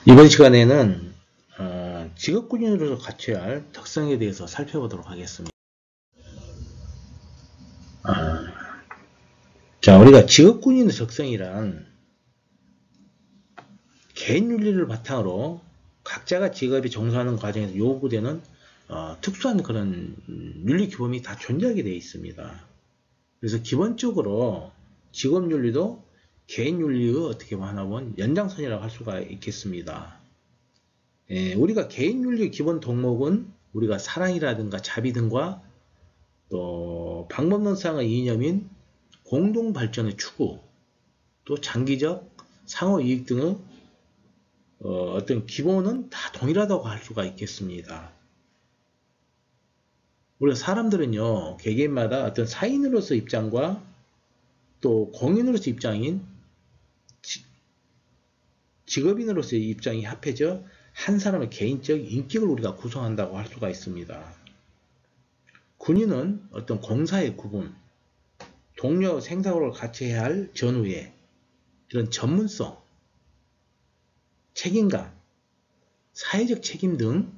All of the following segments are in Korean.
이번 시간에는 직업군인으로서 갖춰야 할 특성에 대해서 살펴보도록 하겠습니다. 자, 우리가 직업군인의 특성이란 개인 윤리를 바탕으로 각자가 직업에 종사하는 과정에서 요구되는 특수한 그런 윤리 규범이 다 존재하게 되어 있습니다. 그래서 기본적으로 직업 윤리도 개인 윤리의 어떻게 하면 연장선이라고 할 수가 있겠습니다. 우리가 개인 윤리 기본 덕목은 우리가 사랑이라든가 자비 등과 또 방법론상의 이념인 공동 발전의 추구, 또 장기적 상호 이익 등의 어떤 기본은 다 동일하다고 할 수가 있겠습니다. 우리가 사람들은요, 개개인마다 어떤 사인으로서 입장과 또 공인으로서 입장인 직업인으로서의 입장이 합해져 한 사람의 개인적 인격을 우리가 구성한다고 할 수가 있습니다. 군인은 어떤 공사의 구분, 동료 생사고를 같이 해야 할 전우의 이런 전문성, 책임감, 사회적 책임 등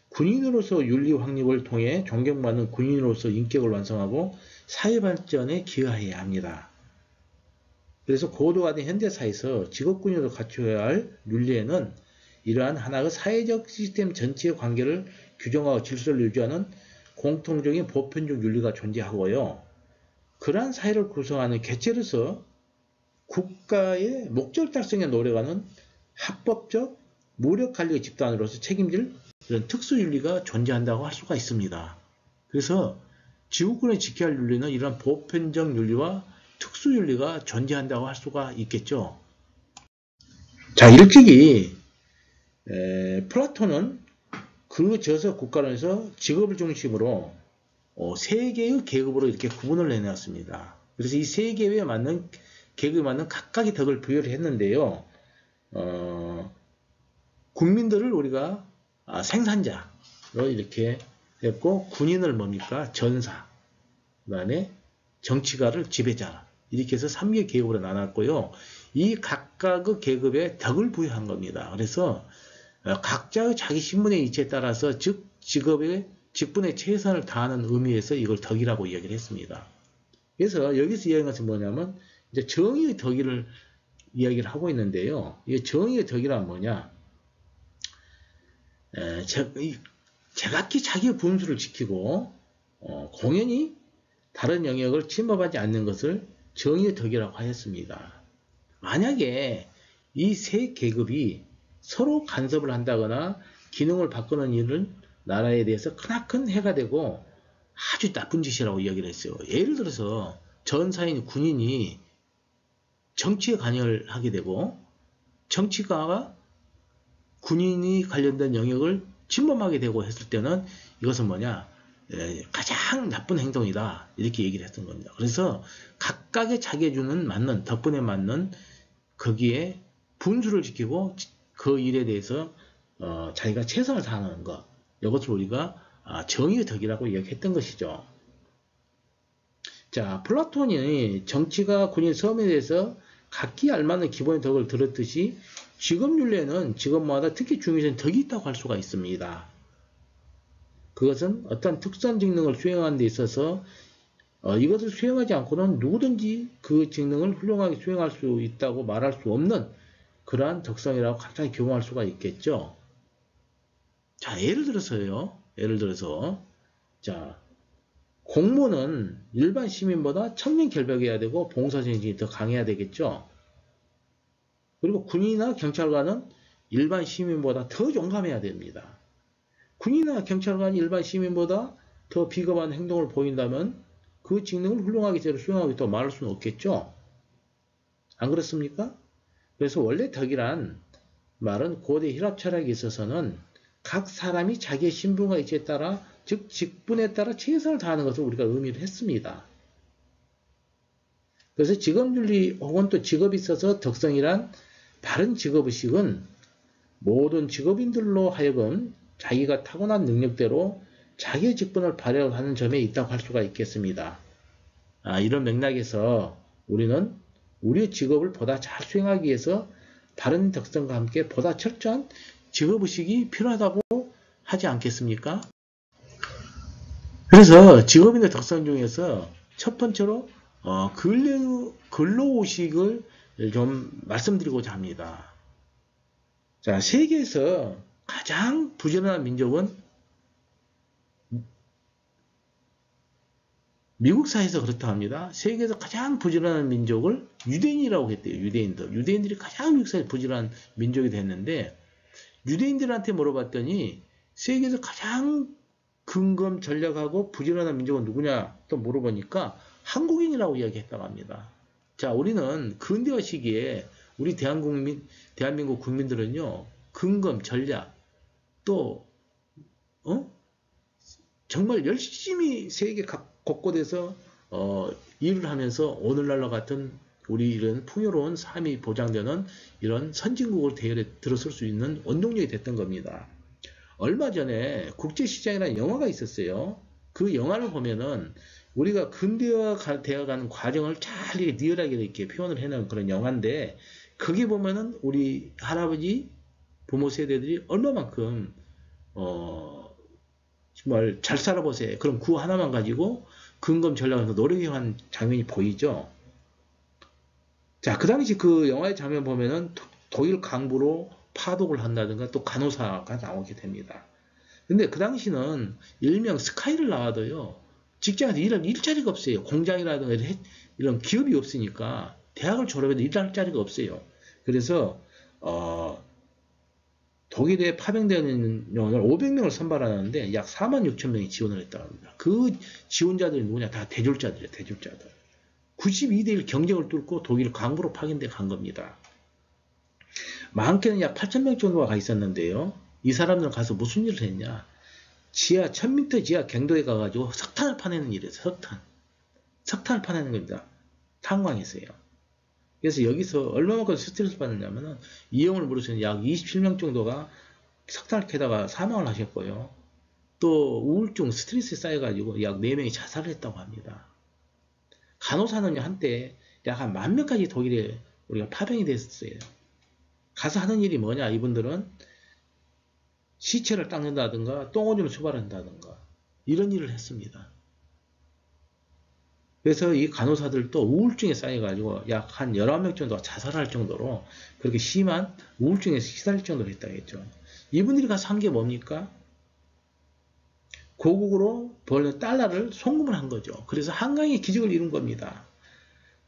군인으로서 윤리 확립을 통해 존경받는 군인으로서 인격을 완성하고 사회 발전에 기여해야 합니다. 그래서 고도화된 현대사에서 직업군인으로 갖춰야 할 윤리에는 이러한 하나의 사회적 시스템 전체의 관계를 규정하고 질서를 유지하는 공통적인 보편적 윤리가 존재하고요. 그러한 사회를 구성하는 개체로서 국가의 목적 달성에 노력하는 합법적 무력관리의 집단으로서 책임질 이런 특수윤리가 존재한다고 할 수가 있습니다. 그래서 지구군이 지켜야 할 윤리는 이러한 보편적 윤리와 특수윤리가 존재한다고 할 수가 있겠죠. 자, 일찍이 플라톤은 그 저서 국가론에서 직업을 중심으로 세 개의 계급으로 이렇게 구분을 해놨습니다. 그래서 이 세 계급에 맞는 각각의 덕을 부여를 했는데요. 국민들을 우리가 생산자로 이렇게 했고, 군인을 뭡니까? 전사, 그 다음에 정치가를 지배자, 이렇게 해서 3개 계급으로 나눴고요. 이 각각의 계급에 덕을 부여한 겁니다. 그래서 각자의 자기 신분의 이치에 따라서 즉 직분에 최선을 다하는 의미에서 이걸 덕이라고 이야기를 했습니다. 그래서 여기서 이야기한 것은 뭐냐면 이제 정의의 덕을 이야기를 하고 있는데요. 이 정의의 덕이란 뭐냐? 제각기 자기의 분수를 지키고 공연히 다른 영역을 침범하지 않는 것을 정의의 덕이라고 하였습니다. 만약에 이 세 계급이 서로 간섭을 한다거나 기능을 바꾸는 일은 나라에 대해서 크나큰 해가 되고 아주 나쁜 짓이라고 이야기를 했어요. 예를 들어서 전사인 군인이 정치에 관여를 하게 되고 정치가가 군인이 관련된 영역을 침범하게 되고 했을 때는 이것은 뭐냐? 가장 나쁜 행동이다, 이렇게 얘기를 했던 겁니다. 그래서 각각의 자기에 주는 맞는 덕분에 맞는 거기에 분수를 지키고 그 일에 대해서 자기가 최선을 다하는 것, 이것을 우리가 정의의 덕이라고 이야기했던 것이죠. 자, 플라톤이 정치가 군인 섬에 대해서 각기 알맞는 기본의 덕을 들었듯이 직업윤리에는 직업마다 특히 중요한 덕이 있다고 할 수가 있습니다. 그것은 어떤 특수한 직능을 수행하는 데 있어서 이것을 수행하지 않고는 누구든지 그 직능을 훌륭하게 수행할 수 있다고 말할 수 없는 그러한 덕성이라고 간단히 규정할 수가 있겠죠. 자, 예를 들어서 자, 공무는 일반 시민보다 청렴결백해야 되고 봉사정신이 더 강해야 되겠죠. 그리고 군인이나 경찰관은 일반 시민보다 더 용감해야 됩니다. 군인이나 경찰관이 일반 시민보다 더 비겁한 행동을 보인다면 그 직능을 훌륭하게 제대로 수행하겠다고 말할 수는 없겠죠. 안 그렇습니까? 그래서 원래 덕이란 말은 고대 힐랍 철학에 있어서는 각 사람이 자기의 신분과 이치에 따라, 즉 직분에 따라 최선을 다하는 것을 우리가 의미를 했습니다. 그래서 직업윤리 혹은 또 직업이 있어서 덕성이란 바른 직업의식은 모든 직업인들로 하여금 자기가 타고난 능력대로 자기의 직분을 발휘하는 점에 있다고 할 수가 있겠습니다. 이런 맥락에서 우리는 우리의 직업을 보다 잘 수행하기 위해서 바른 적성과 함께 보다 철저한 직업의식이 필요하다고 하지 않겠습니까? 그래서 직업인의 특성 중에서 첫 번째로 근로의식을 좀 말씀드리고자 합니다. 자, 세계에서 가장 부지런한 민족은 미국 사회에서 그렇다 합니다. 세계에서 가장 부지런한 민족을 유대인이라고 했대요. 유대인들. 유대인들이 가장 미국 사회에서 부지런한 민족이 됐는데 유대인들한테 물어봤더니 세계에서 가장 근검 전략하고 부지런한 민족은 누구냐 또 물어보니까 한국인이라고 이야기했다고 합니다. 자, 우리는 근대화 시기에 우리 대한민국 국민들은요, 근검 전략 또 정말 열심히 세계 각 곳곳에서 일을 하면서 오늘날과 같은 우리 이런 풍요로운 삶이 보장되는 이런 선진국을 대열에 들어설 수 있는 원동력이 됐던 겁니다. 얼마 전에 국제시장이라는 영화가 있었어요. 그 영화를 보면은 우리가 근대화 되어가는 과정을 잘 리얼하게 이렇게 표현을 해놓은 그런 영화인데 거기 보면은 우리 할아버지 부모 세대들이 얼마만큼 정말 잘 살아보세요. 그럼 그 하나만 가지고 근검 전략에서 노력해한 장면이 보이죠. 자, 그 당시 그 영화의 장면 보면은 독일 강부로 파독을 한다든가 또 간호사가 나오게 됩니다. 근데 그 당시는 일명 스카이를 나와도요, 직장에서 일할 일자리가 없어요. 공장이라든가 이런 기업이 없으니까 대학을 졸업해도 일할 자리가 없어요. 그래서 독일에 파병되는 인원을 500명을 선발하는데 약 4만 6천 명이 지원을 했다고 합니다. 그 지원자들이 누구냐? 다 대졸자들이에요. 대졸자들. 92대1 경쟁을 뚫고 독일 강부로 파견돼 간 겁니다. 많게는 약 8,000명 정도가 가 있었는데요. 이 사람들은 가서 무슨 일을 했냐? 지하 1000m 지하 갱도에 가가지고 석탄을 파내는 일이에요. 석탄을 파내는 겁니다. 탄광에서요. 그래서 여기서 얼마만큼 스트레스 받느냐면은 이용을 물으시는 약 27명 정도가 석탄을 캐다가 사망을 하셨고요. 또 우울증, 스트레스에 쌓여가지고 약 4명이 자살을 했다고 합니다. 간호사는 한때 약 한 10,000명까지 독일에 우리가 파병이 됐었어요. 가서 하는 일이 뭐냐? 이분들은 시체를 닦는다든가 똥오줌을 수발한다든가 이런 일을 했습니다. 그래서 이 간호사들도 우울증에 쌓여가지고 약 한 11명 정도가 자살할 정도로 그렇게 심한 우울증에 시달릴 정도로 했다겠죠. 이분들이 가서 한 게 뭡니까? 고국으로 벌는 달러를 송금을 한 거죠. 그래서 한강의 기적을 이룬 겁니다.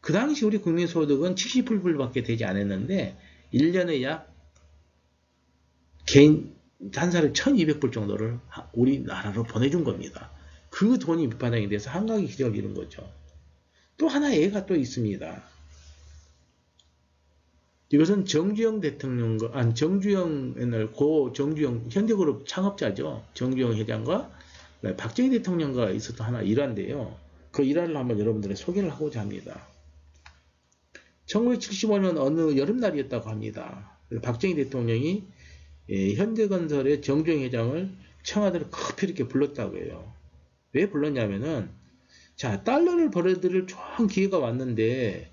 그 당시 우리 국민소득은 70불밖에 되지 않았는데 1년에 약 개인 한 사람에 1200불 정도를 우리나라로 보내준 겁니다. 그 돈이 밑바닥이 돼서 한강의 기적을 이룬 거죠. 또 하나의 예가 또 있습니다. 이것은 정주영 대통령과, 정주영, 옛날 고 정주영, 현대그룹 창업자죠. 정주영 회장과 박정희 대통령과 있었던 하나 일화인데요. 그 일화를 한번 여러분들의 소개를 하고자 합니다. 1975년 어느 여름날이었다고 합니다. 박정희 대통령이 현대건설의 정주영 회장을 청와대로 급히 이렇게 불렀다고 해요. 왜 불렀냐면은, 자, 달러를 벌어들일 좋은 기회가 왔는데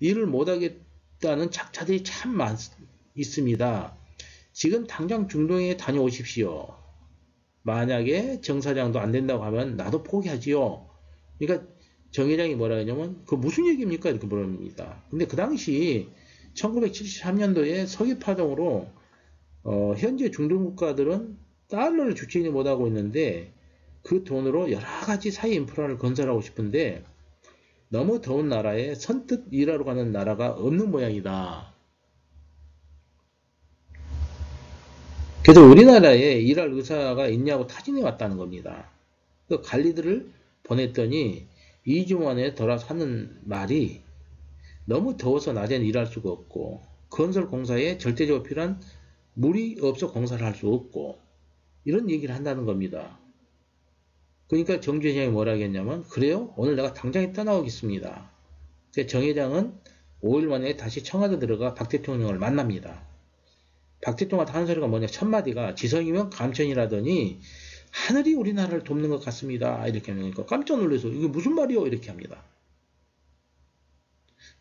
일을 못하겠다는 작자들이 참 있습니다. 지금 당장 중동에 다녀오십시오. 만약에 정 사장도 안 된다고 하면 나도 포기하지요. 그러니까 정 회장이 뭐라 하냐면 그 무슨 얘기입니까? 이렇게 물어봅니다. 근데 그 당시 1973년도에 석유파동으로 현재 중동 국가들은 달러를 주체하지 못하고 있는데 그 돈으로 여러 가지 사회 인프라를 건설하고 싶은데 너무 더운 나라에 선뜻 일하러 가는 나라가 없는 모양이다. 그래서 우리나라에 일할 의사가 있냐고 타진해 왔다는 겁니다. 그 관리들을 보냈더니 2주 만에 돌아서 하는 말이 너무 더워서 낮에는 일할 수가 없고 건설 공사에 절대적으로 필요한 물이 없어 공사를 할 수 없고 이런 얘기를 한다는 겁니다. 그러니까 정 회장이 뭐라 하겠냐면 그래요? 오늘 내가 당장에 떠나오겠습니다. 정 회장은 5일 만에 다시 청와대 들어가 박 대통령을 만납니다. 박 대통령한테 하는 소리가 뭐냐? 첫마디가 지성이면 감천이라더니 하늘이 우리나라를 돕는 것 같습니다. 이렇게 하니까 깜짝 놀라서 이게 무슨 말이요? 이렇게 합니다.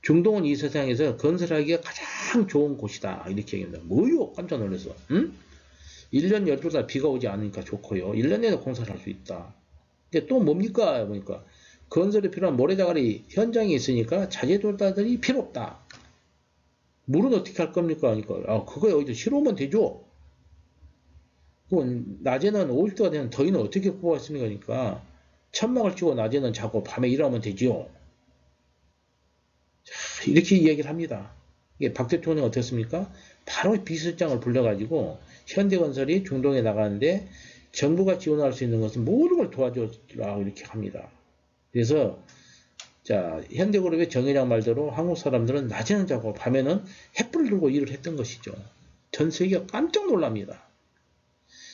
중동은 이 세상에서 건설하기가 가장 좋은 곳이다. 이렇게 얘기합니다. 뭐요? 깜짝 놀라서. 응? 1년 12달 비가 오지 않으니까 좋고요. 1년 내내 공사를 할 수 있다. 근데 또 뭡니까? 보니까 건설에 필요한 모래자갈이 현장에 있으니까 자재돌다들이 필요 없다. 물은 어떻게 할 겁니까? 그러니까 그거에 어디서 실어오면 되죠. 그건 낮에는 50도가 되는 더위는 어떻게 뽑았습니까? 그러니까 천막을 치고 낮에는 자고 밤에 일하면 되지요. 자, 이렇게 이야기를 합니다. 이게 박 대통령이 어떻습니까? 바로 비서장을 불러가지고 현대건설이 중동에 나가는데 정부가 지원할 수 있는 것은 모든 걸 도와주라고 이렇게 합니다. 그래서 자, 현대그룹의 정 회장 말대로 한국 사람들은 낮에는 자고 밤에는 햇불을 들고 일을 했던 것이죠. 전 세계가 깜짝 놀랍니다.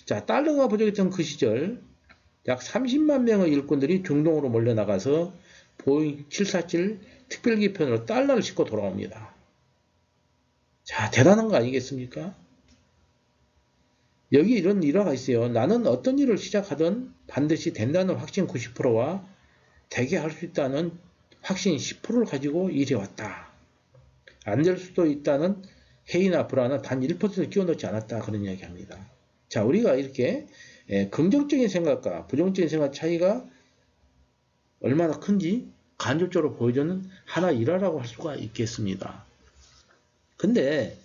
자, 달러가 부족했던 그 시절 약 30만 명의 일꾼들이 중동으로 몰려나가서 보잉 747 특별기편으로 달러를 싣고 돌아옵니다. 자, 대단한 거 아니겠습니까? 여기 이런 일화가 있어요. 나는 어떤 일을 시작하든 반드시 된다는 확신 90%와 되게 할 수 있다는 확신 10%를 가지고 일해왔다. 안 될 수도 있다는 회의나 불안은 단 1%도 끼워넣지 않았다. 그런 이야기 합니다. 자, 우리가 이렇게 긍정적인 생각과 부정적인 생각 차이가 얼마나 큰지 간접적으로 보여주는 하나 일화라고 할 수가 있겠습니다. 근데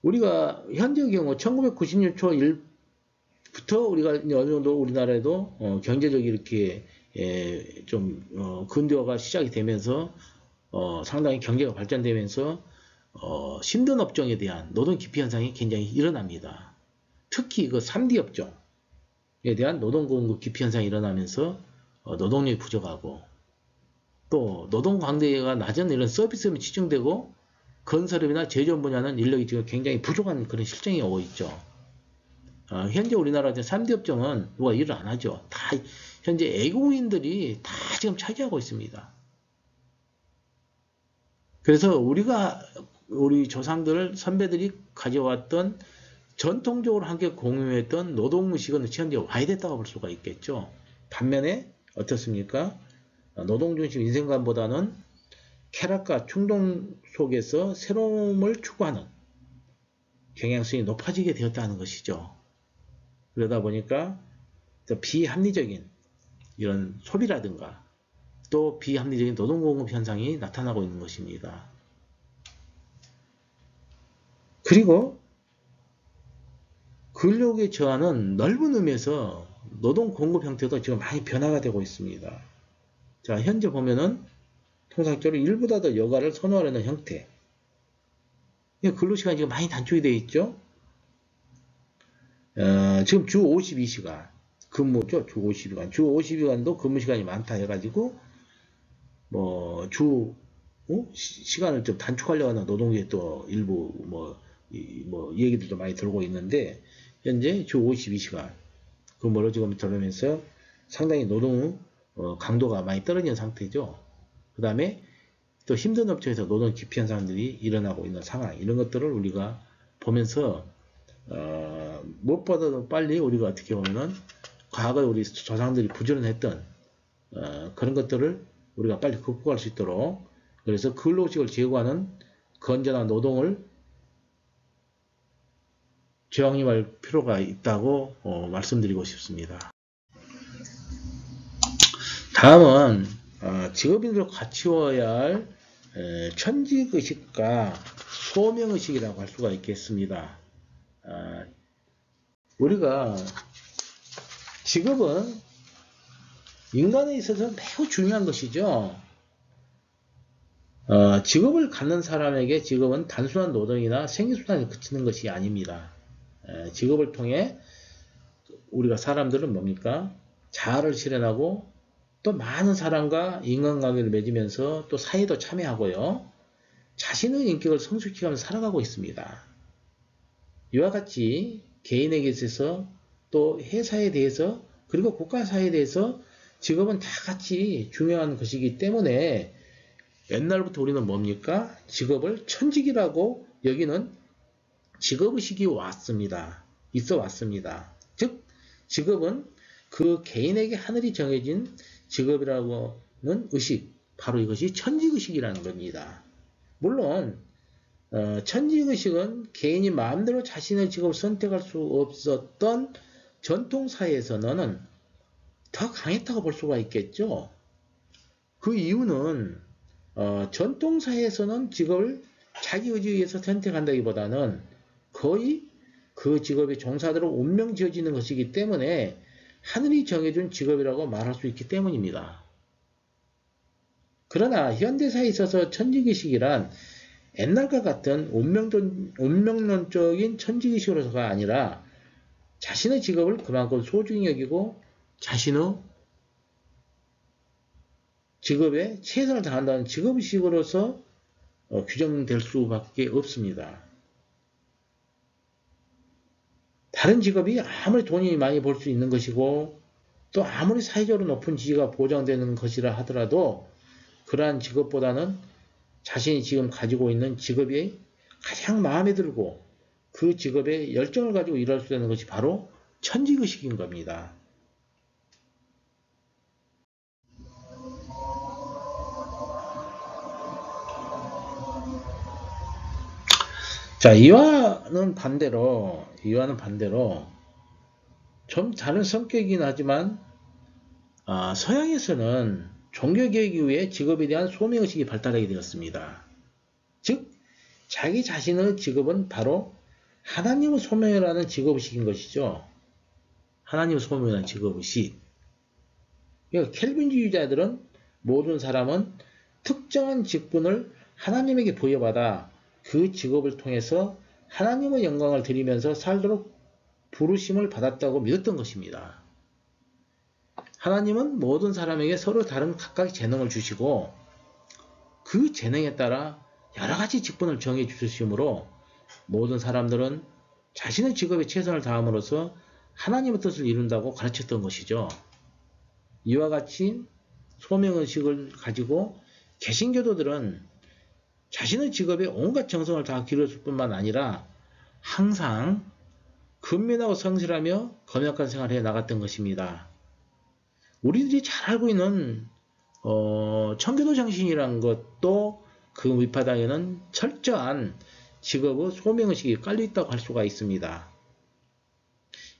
우리가 현재의 경우 1990년 초 1부터 우리가 어느 정도 우리나라에도 경제적이 이렇게 좀 근대화가 시작이 되면서 상당히 경제가 발전되면서 힘든 업종에 대한 노동 기피 현상이 굉장히 일어납니다. 특히 그 3D 업종에 대한 노동 공급 기피 현상이 일어나면서 노동력이 부족하고 또 노동 강도가 낮은 이런 서비스업이 집중되고 건설업이나 제조업 분야는 인력이 지금 굉장히 부족한 그런 실정이 오고 있죠. 현재 우리나라 3D 업종은 누가 일을 안 하죠. 다 현재 외국인들이 다 지금 차지하고 있습니다. 그래서 우리 조상들 선배들이 가져왔던 전통적으로 함께 공유했던 노동의식은 현재 와해됐다고 볼 수가 있겠죠. 반면에 어떻습니까? 노동중심 인생관보다는 쾌락과 충동 속에서 새로움을 추구하는 경향성이 높아지게 되었다는 것이죠. 그러다 보니까 비합리적인 이런 소비라든가 또 비합리적인 노동공급 현상이 나타나고 있는 것입니다. 그리고 근력의 저하는 넓은 의미에서 노동 공급 형태도 지금 많이 변화가 되고 있습니다. 자, 현재 보면은 통상적으로 일보다 더 여가를 선호하려는 형태. 근로시간이 지금 많이 단축이 되어 있죠. 지금 주 52시간 근무죠. 주 52시간. 주 52시간도 근무시간이 많다 해가지고 시간을 좀 단축하려고 하는 노동계 또 일부 얘기들도 많이 들고 있는데 현재 주 52시간 근무로 지금 들어오면서 상당히 노동 강도가 많이 떨어진 상태죠. 그 다음에 또 힘든 업종에서 노동 기피 현상들이 일어나고 있는 상황, 이런 것들을 우리가 보면서 무엇보다도 빨리 우리가 어떻게 보면은 과거에 우리 조상들이 부지런했던 그런 것들을 우리가 빨리 극복할 수 있도록, 그래서 근로의식을 제고하는 건전한 노동을 재확립할 필요가 있다고 말씀드리고 싶습니다. 다음은 직업인으로 갖추어야 할 천직의식과 소명의식이라고 할 수가 있겠습니다. 우리가 직업은 인간에 있어서 매우 중요한 것이죠. 직업을 갖는 사람에게 직업은 단순한 노동이나 생계수단에 그치는 것이 아닙니다. 직업을 통해 우리가 사람들은 뭡니까? 자아를 실현하고 또 많은 사람과 인간관계를 맺으면서 또 사회도 참여하고요. 자신의 인격을 성숙해가면서 살아가고 있습니다. 이와 같이 개인에게 있어서 또 회사에 대해서 그리고 국가사회에 대해서 직업은 다 같이 중요한 것이기 때문에 옛날부터 우리는 뭡니까? 직업을 천직이라고 여기는 직업의식이 있어 왔습니다. 즉 직업은 그 개인에게 하늘이 정해진 직업이라고는 의식, 바로 이것이 천직의식이라는 겁니다. 물론 천직의식은 개인이 마음대로 자신의 직업을 선택할 수 없었던 전통사회에서는 더 강했다고 볼 수가 있겠죠. 그 이유는 전통사회에서는 직업을 자기 의지에 의해서 선택한다기보다는 거의 그 직업의 종사대로 운명 지어지는 것이기 때문에 하늘이 정해준 직업이라고 말할 수 있기 때문입니다. 그러나 현대사에 있어서 천직의식이란 옛날과 같은 운명론적인 천직의식으로서가 아니라 자신의 직업을 그만큼 소중히 여기고 자신의 직업에 최선을 다한다는 직업의식으로서 규정될 수밖에 없습니다. 다른 직업이 아무리 돈이 많이 벌 수 있는 것이고 또 아무리 사회적으로 높은 지위가 보장되는 것이라 하더라도 그러한 직업보다는 자신이 지금 가지고 있는 직업이 가장 마음에 들고 그 직업에 열정을 가지고 일할 수 있는 것이 바로 천직의식인 겁니다. 자, 이와는 반대로 좀 다른 성격이긴 하지만 서양에서는 종교개혁 이후에 직업에 대한 소명의식이 발달하게 되었습니다. 즉 자기 자신의 직업은 바로 하나님의 소명이라는 직업의식인 것이죠. 하나님의 소명이라는 직업의식. 그러니까 켈빈주의자들은 모든 사람은 특정한 직분을 하나님에게 부여받아 그 직업을 통해서 하나님의 영광을 드리면서 살도록 부르심을 받았다고 믿었던 것입니다. 하나님은 모든 사람에게 서로 다른 각각의 재능을 주시고 그 재능에 따라 여러 가지 직분을 정해 주시므로 모든 사람들은 자신의 직업에 최선을 다함으로써 하나님의 뜻을 이룬다고 가르쳤던 것이죠. 이와 같이 소명의식을 가지고 개신교도들은 자신의 직업에 온갖 정성을 다 기울였을 뿐만 아니라 항상 근면하고 성실하며 검역한 생활을 해 나갔던 것입니다. 우리들이 잘 알고 있는 청교도 정신이라는 것도 그 밑바닥에는 철저한 직업의 소명의식이 깔려있다고 할 수가 있습니다.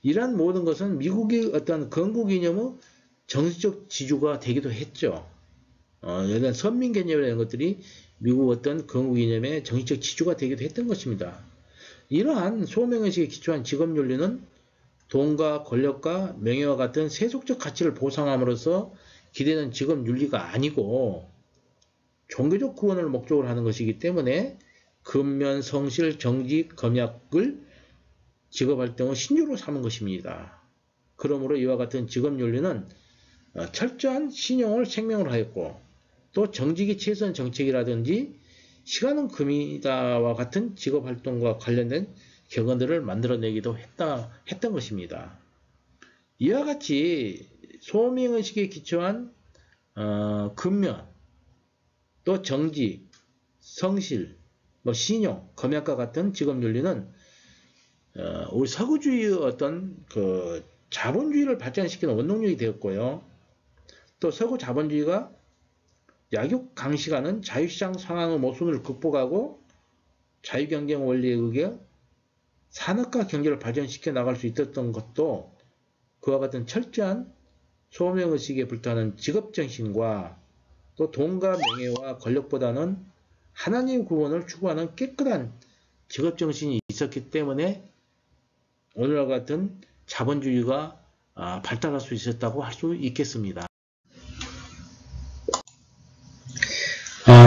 이러한 모든 것은 미국의 어떤 건국 이념의 정신적 지주가 되기도 했죠. 이런 선민 개념이라는 것들이 미국 어떤 건국 이념의 정신적 지주가 되기도 했던 것입니다. 이러한 소명의식에 기초한 직업윤리는 돈과 권력과 명예와 같은 세속적 가치를 보상함으로써 기대는 직업윤리가 아니고 종교적 구원을 목적으로 하는 것이기 때문에 근면, 성실, 정직, 검약을 직업활동의 신유로 삼은 것입니다. 그러므로 이와 같은 직업윤리는 철저한 신용을 생명으로 하였고 또 정직이 최선 정책이라든지 시간은 금이다와 같은 직업활동과 관련된 격언들을 만들어내기도 했던 것입니다. 이와 같이 소명의식에 기초한 근면, 또 정직, 성실, 신용, 검약과 같은 직업윤리는 우리 서구주의의 어떤 그 자본주의를 발전시키는 원동력이 되었고요. 또 서구 자본주의가 약육 강식하는 자유시장 상황의 모순을 극복하고 자유경쟁 원리에 의해 산업과 경제를 발전시켜 나갈 수 있었던 것도 그와 같은 철저한 소명의식에 불타는 직업정신과 또 돈과 명예와 권력보다는 하나님 구원을 추구하는 깨끗한 직업정신이 있었기 때문에 오늘과 같은 자본주의가 발달할 수 있었다고 할 수 있겠습니다.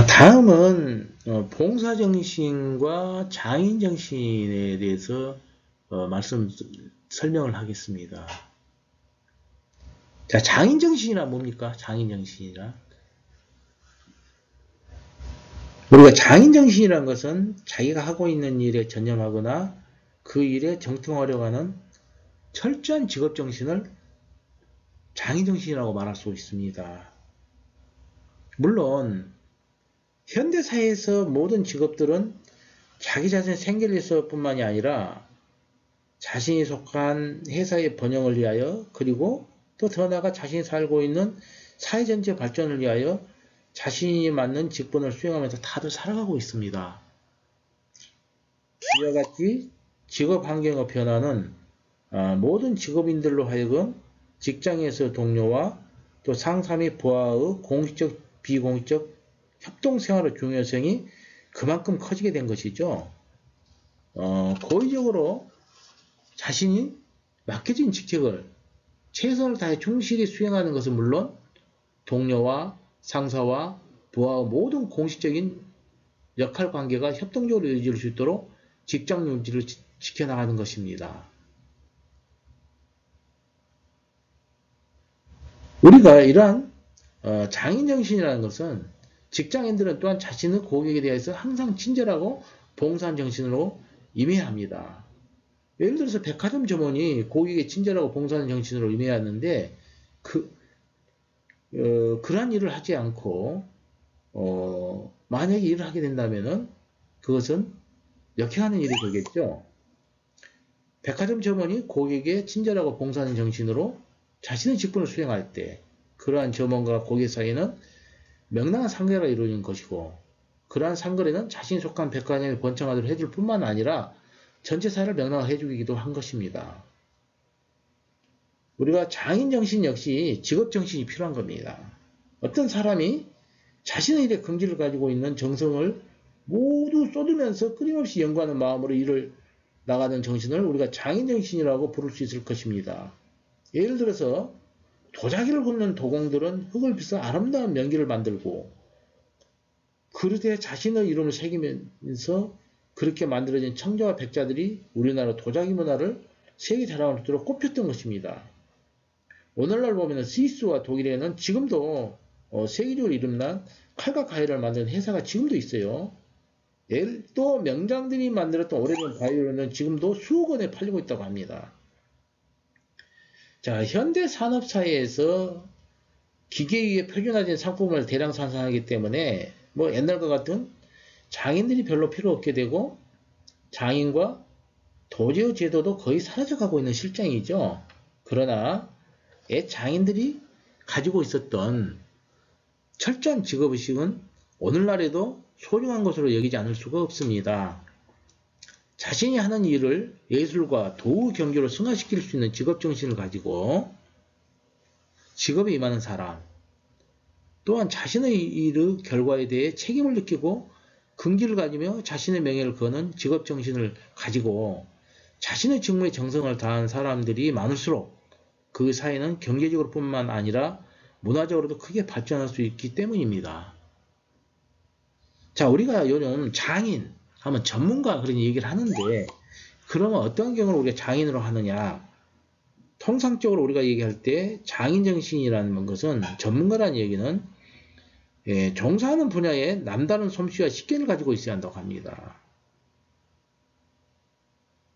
다음은 봉사정신과 장인정신에 대해서 설명을 하겠습니다. 자, 장인정신이란 뭡니까? 장인정신이란 우리가 장인정신이란 것은 자기가 하고 있는 일에 전념하거나 그 일에 정통하려고 하는 철저한 직업정신을 장인정신이라고 말할 수 있습니다. 물론 현대사회에서 모든 직업들은 자기 자신의 생계를 위해서 뿐만이 아니라 자신이 속한 회사의 번영을 위하여 그리고 또 더 나아가 자신이 살고 있는 사회 전체 발전을 위하여 자신이 맞는 직분을 수행하면서 다들 살아가고 있습니다. 이와 같이 직업 환경의 변화는 모든 직업인들로 하여금 직장에서 동료와 또 상사 및 부하의 공식적, 비공식적 협동생활의 중요성이 그만큼 커지게 된 것이죠. 고의적으로 자신이 맡겨진 직책을 최선을 다해 충실히 수행하는 것은 물론 동료와 상사와 부하의 모든 공식적인 역할 관계가 협동적으로 이루어질 수 있도록 직장 유지를 지켜나가는 것입니다. 우리가 이러한 장인정신이라는 것은 직장인들은 또한 자신의 고객에 대해서 항상 친절하고 봉사한 정신으로 임해야 합니다. 예를 들어서 백화점 점원이 고객에 친절하고 봉사하는 정신으로 임해야 하는데 그러한 일을 하지 않고 만약에 일을 하게 된다면 그것은 역행하는 일이 되겠죠. 백화점 점원이 고객에 친절하고 봉사하는 정신으로 자신의 직분을 수행할 때 그러한 점원과 고객 사이에는 명랑한 상거래가 이루어진 것이고 그러한 상거래는 자신이 속한 백화점이 번창하도록 해줄 뿐만 아니라 전체 사회를 명랑하게 해주기도 한 것입니다. 우리가 장인정신 역시 직업정신이 필요한 겁니다. 어떤 사람이 자신의 일에 긍지를 가지고 있는 정성을 모두 쏟으면서 끊임없이 연구하는 마음으로 일을 나가는 정신을 우리가 장인정신이라고 부를 수 있을 것입니다. 예를 들어서 도자기를 굽는 도공들은 흙을 빚어 아름다운 명기를 만들고 그릇에 자신의 이름을 새기면서 그렇게 만들어진 청자와 백자들이 우리나라 도자기 문화를 세계 자랑을 두도록 꼽혔던 것입니다. 오늘날 보면 스위스와 독일에는 지금도 세계적으로 이름난 칼과 가위를 만드는 회사가 지금도 있어요. 또 명장들이 만들었던 오래된 바이올린은 지금도 수억 원에 팔리고 있다고 합니다. 자, 현대 산업 사회에서 기계에 의해 표준화된 상품을 대량 생산하기 때문에 옛날과 같은 장인들이 별로 필요 없게 되고 장인과 도제의 제도도 거의 사라져가고 있는 실정이죠. 그러나 장인들이 가지고 있었던 철저한 직업의식은 오늘날에도 소중한 것으로 여기지 않을 수가 없습니다. 자신이 하는 일을 예술과 도의 경지로 승화시킬 수 있는 직업정신을 가지고 직업에 임하는 사람, 또한 자신의 일의 결과에 대해 책임을 느끼고 긍지를 가지며 자신의 명예를 거는 직업정신을 가지고 자신의 직무에 정성을 다한 사람들이 많을수록 그 사회는 경제적으로 뿐만 아니라 문화적으로도 크게 발전할 수 있기 때문입니다. 자, 우리가 요즘 장인 하면 전문가 그런 얘기를 하는데 그러면 어떤 경우를 우리가 장인으로 하느냐? 통상적으로 우리가 얘기할 때 장인정신이라는 것은 전문가라는 얘기는 종사하는 분야에 남다른 솜씨와 식견을 가지고 있어야 한다고 합니다.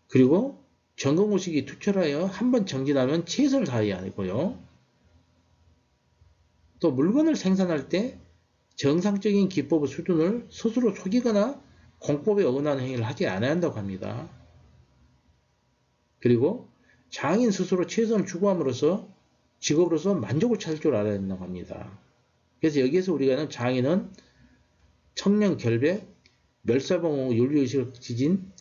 그리고 전공의식이 투철하여 한번 정진하면 최선을 다해야 하고요. 또 물건을 생산할 때 정상적인 기법의 수준을 스스로 속이거나 공법에 어긋나는 행위를 하지 않아야 한다고 합니다. 그리고 장인 스스로 최선을 추구함으로써 직업으로서 만족을 찾을 줄 알아야 된다고 합니다. 그래서 여기에서 우리가 장인은 청렴, 결백, 멸사봉, 윤리의식을 지진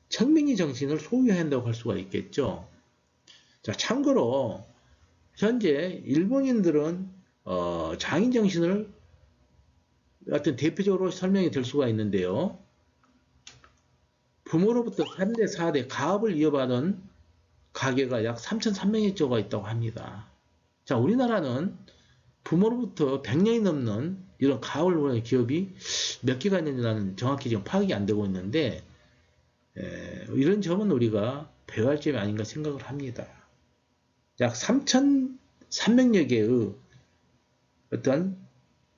청명리 정신을 소유해야 한다고 할 수가 있겠죠. 자, 참고로 현재 일본인들은 장인 정신을 어떤 대표적으로 설명이 될 수가 있는데요. 부모로부터 3대, 4대 가업을 이어받은 가게가 약 3,300여 조가 있다고 합니다. 자, 우리나라는 부모로부터 100년이 넘는 이런 가업을 보는 기업이 몇 개가 있는지 나는 정확히 지금 파악이 안 되고 있는데 이런 점은 우리가 배워할 점이 아닌가 생각을 합니다. 약 3,300여 개의 어떤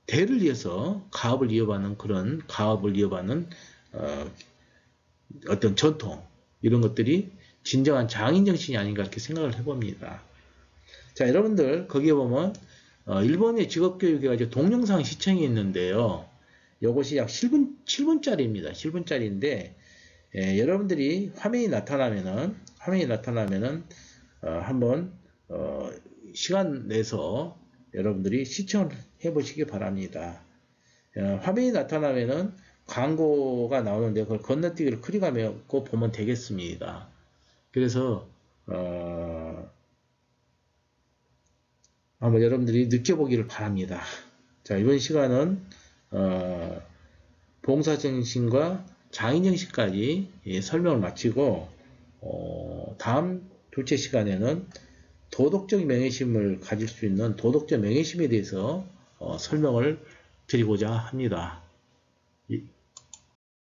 대를 이어서 가업을 이어받는 그런 가업을 이어받는 어떤 전통 이런 것들이 진정한 장인정신이 아닌가 이렇게 생각을 해봅니다. 자, 여러분들 거기에 보면 일본의 직업교육에 가지고 동영상 시청이 있는데요. 이것이 약 7분짜리입니다. 7분짜리인데 여러분들이 화면이 나타나면은 한번 시간 내서 여러분들이 시청을 해보시기 바랍니다. 화면이 나타나면은 광고가 나오는데 그걸 건너뛰기를 클릭하고 보면 되겠습니다. 그래서 한번 여러분들이 느껴보기를 바랍니다. 자, 이번 시간은 봉사정신과 장인정신까지 설명을 마치고 다음 둘째 시간에는 도덕적 명예심을 가질 수 있는 도덕적 명예심에 대해서 설명을 드리고자 합니다.